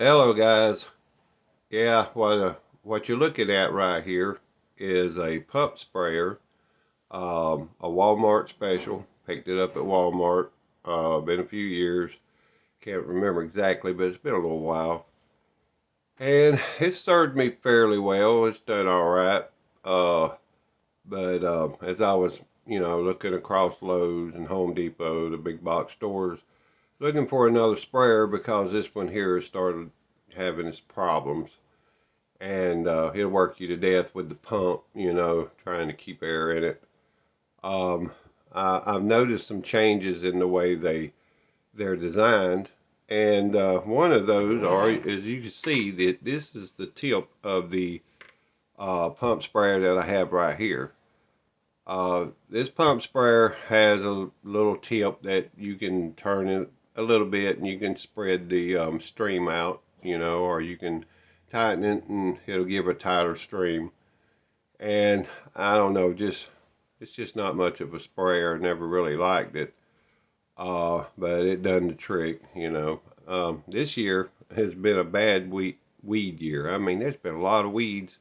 Hello guys. Yeah, what you're looking at right here is a pump sprayer, a Walmart special. Picked it up at Walmart. Been a few years. Can't remember exactly, but it's been a little while. And it's served me fairly well. It's done all right. Uh, but as I was, looking across Lowe's and Home Depot, the big box stores, looking for another sprayer because this one here has started having its problems. And it'll work you to death with the pump, trying to keep air in it. Um, I've noticed some changes in the way they're designed, and one of those are, as you can see, that this is the tip of the pump sprayer that I have right here. This pump sprayer has a little tip that you can turn it a little bit, and you can spread the stream out, or you can tighten it and it'll give a tighter stream. And I don't know, just it's just not much of a sprayer. Never really liked it, but it done the trick. This year has been a bad weed year. I mean, there's been a lot of weeds.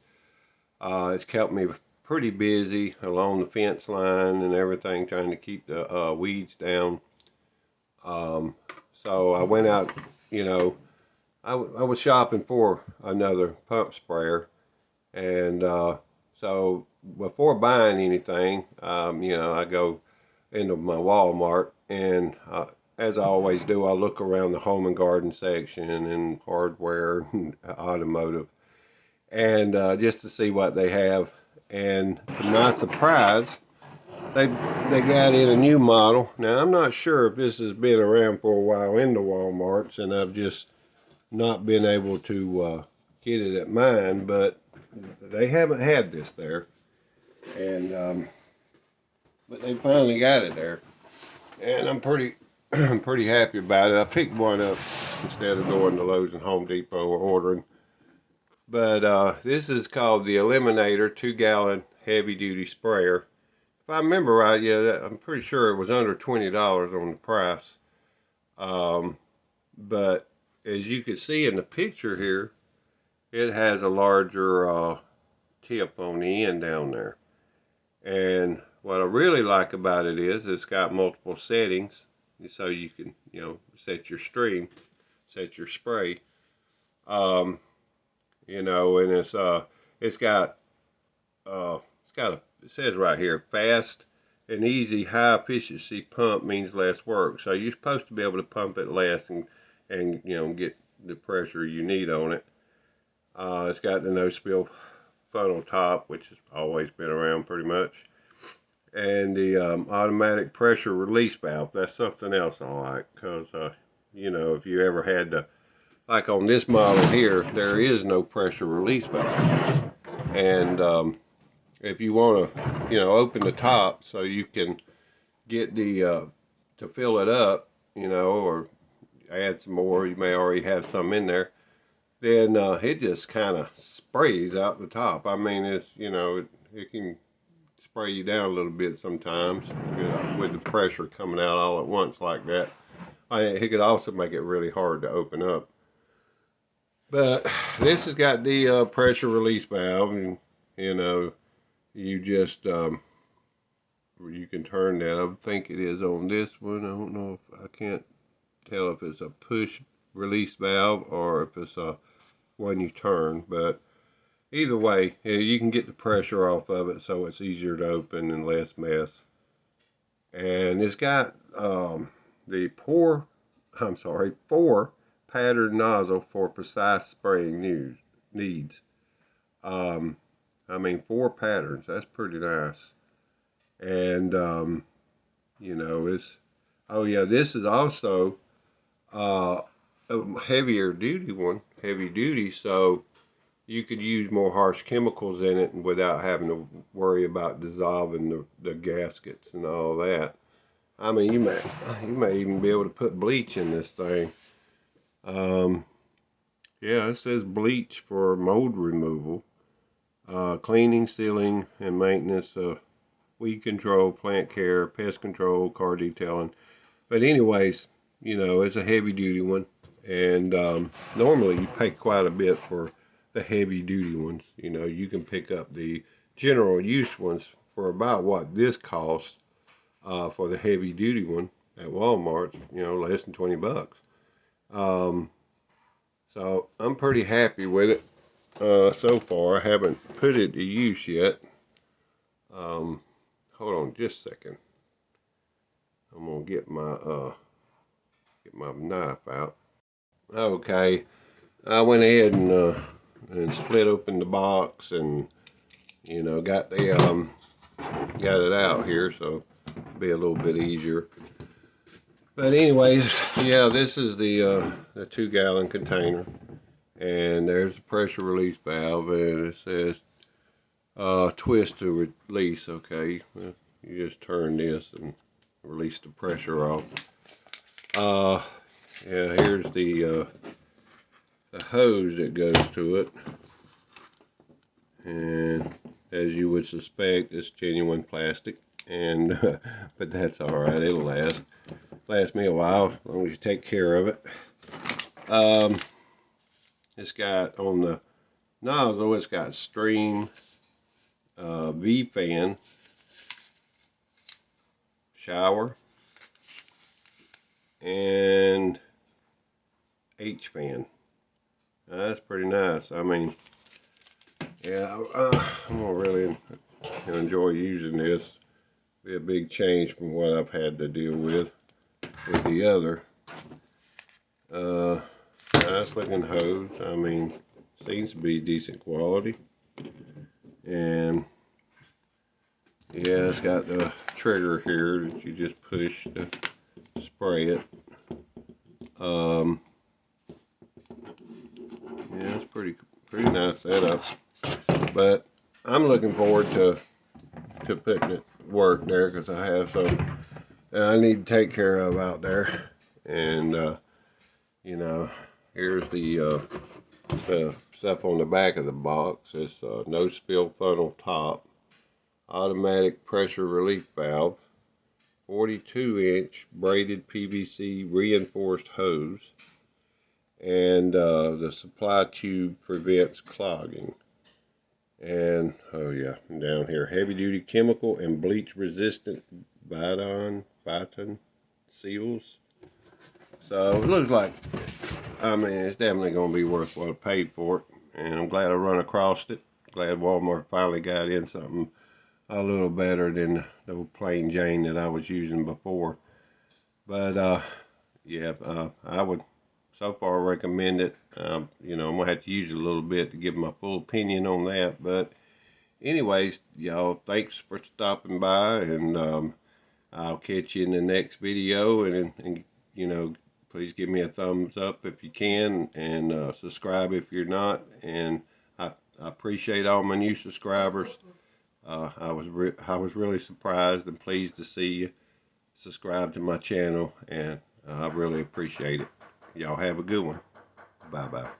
It's kept me pretty busy along the fence line and everything, trying to keep the weeds down. Um, so I went out, you know, I was shopping for another pump sprayer, and so before buying anything, I go into my Walmart, and as I always do, I look around the home and garden section and hardware and automotive, and just to see what they have. And to my surprise, they they got in a new model. Now I'm not sure if this has been around for a while in the WalMarts, and I've just not been able to get it at mine, but they haven't had this there, and but they finally got it there, and I'm pretty pretty happy about it. I picked one up instead of going to Lowe's and Home Depot or ordering. But this is called the Eliminator 2-gallon heavy duty sprayer. If I remember right, I'm pretty sure it was under $20 on the price. Um, but as you can see in the picture here, it has a larger tip on the end down there. And what I really like about it is it's got multiple settings, so you can, set your stream, set your spray. Um, and it says right here, fast and easy, high efficiency pump means less work. So you're supposed to be able to pump it less and get the pressure you need on it. It's got the no spill funnel top, which has always been around pretty much, and the automatic pressure release valve. That's something else I like, because if you ever had to, like on this model here, there is no pressure release valve, and if you want to, open the top so you can get the to fill it up, or add some more. You may already have some in there. Then it just kind of sprays out the top. I mean, it can spray you down a little bit sometimes, with the pressure coming out all at once like that. It could also make it really hard to open up. But this has got the pressure release valve, and you just you can turn that. I think it is on this one. I don't know if I can't tell if it's a push release valve or if it's a one you turn, but either way, you can get the pressure off of it so it's easier to open and less mess. And it's got the four pattern nozzle for precise spraying needs. I mean, four patterns. That's pretty nice. And it's, oh yeah, this is also a heavier duty one, heavy duty, so you could use more harsh chemicals in it without having to worry about dissolving the gaskets and all that. I mean, you may even be able to put bleach in this thing. Um, yeah, it says bleach for mold removal, cleaning, sealing, and maintenance of weed control, plant care, pest control, car detailing. But anyways, it's a heavy duty one, And normally you pay quite a bit for the heavy duty ones. You know, you can pick up the general use ones for about what this costs for the heavy duty one at Walmart, you know, less than 20 bucks. So I'm pretty happy with it so far. I haven't put it to use yet. Hold on just a second. I'm gonna get my knife out. Okay, I went ahead and split open the box and, you know, got the got it out here, so it'll be a little bit easier. But anyways, yeah, this is the 2-gallon container, and there's the pressure release valve, and it says twist to release. Okay, well, you just turn this and release the pressure off. Yeah, here's the hose that goes to it, and as you would suspect, it's genuine plastic, and but that's all right. It'll last me a while as long as you take care of it. It's got on the nozzle, it's got stream, V fan, shower, and H fan. That's pretty nice. I mean, yeah, I'm gonna really enjoy using this. Be a big change from what I've had to deal with the other. Nice looking hose. I mean, seems to be decent quality. And yeah, it's got the trigger here that you just push to spray it. Yeah, it's pretty nice setup. But I'm looking forward to putting it to work there, because I have some that I need to take care of out there. And you know, here's the stuff on the back of the box. It's no spill funnel top, automatic pressure relief valve, 42-inch braided PVC reinforced hose, and the supply tube prevents clogging. And oh yeah, down here, heavy duty chemical and bleach resistant Viton seals. So it looks like, I mean, it's definitely going to be worth what I paid for it, and I'm glad I run across it. Glad Walmart finally got in something a little better than the plain Jane that I was using before. But yeah, I would so far recommend it. You know, I'm gonna have to use it a little bit to give my full opinion on that. But anyways, y'all, thanks for stopping by, and I'll catch you in the next video. And you know, please give me a thumbs up if you can, and subscribe if you're not. And I appreciate all my new subscribers. I was really surprised and pleased to see you subscribe to my channel, and I really appreciate it. Y'all have a good one. Bye bye.